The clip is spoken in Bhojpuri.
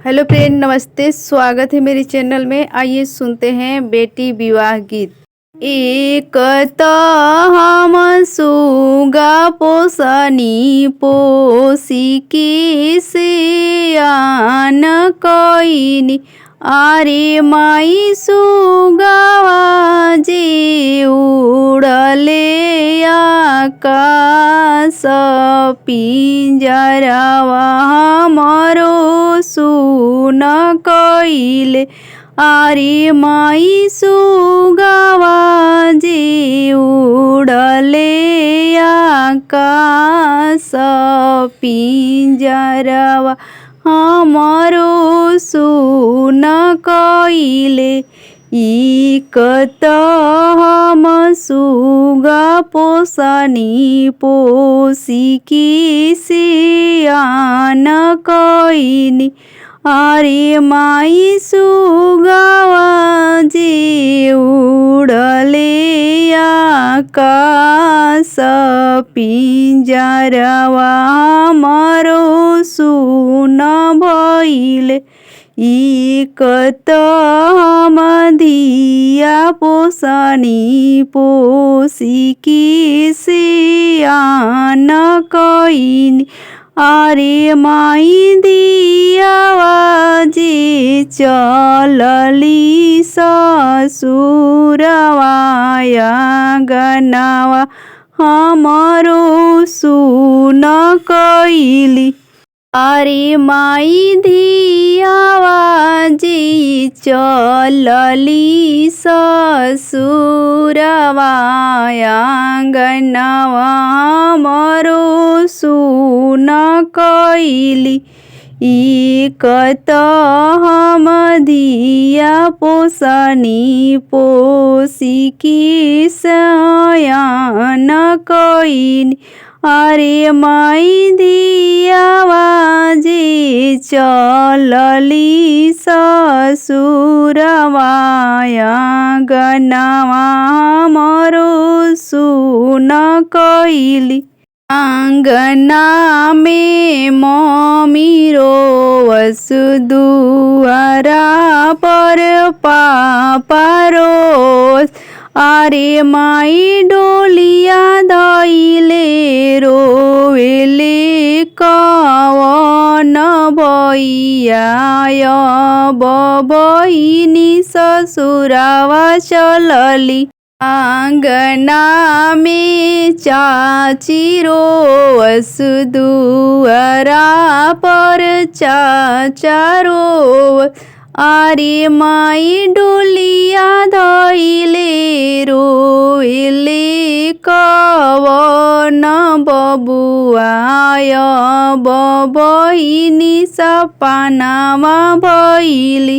हेलो फ्रेंड, नमस्ते। स्वागत है मेरे चैनल में। आइए सुनते हैं बेटी विवाह गीत। एक त हम सुगा पोसनी पोसी के सियान कइनी, आरे माई सुगावा जे उड़ले आकाश पिंजरवा हमरो सुन कइले, आरे माई सुगावा जे उड़ले आकाश पिंजरवा हमरो सुन कइले। एक त हम सुगा पोसनी पोसी के सियान कइनी, आरे माई सुगावा जे उड़ले आकाश पिंजरवा हमरो सुन भइले। एक त हम धिया पोसनी पोसी के सियान कइनी, आरे माई दियावा जे चलली ससुरवा आंगनवा हमरो सुन कइली, आरे माई धियावा जे चलली ससुरवा आंगनवा हमरो सुन कइली। एक त हम धिया पोसनी पोसी के सियान कइनी, आरे माई धियावा जे चलली ससुरवा आंगनवा हमरो सुन कइली। आंगना में मम्मी रोवस, दुआरा पर पापा रोवस, आरे माई डोलिया धइले रोवेले कवन भैया बहिनी ससुरावा चलली। आंगना में चाची रोवस, दुआरा पर चाचा रोवस, आरे माई डोलिया धइले रोवेले कवन बबुआ बहिनी सपनावा भइली।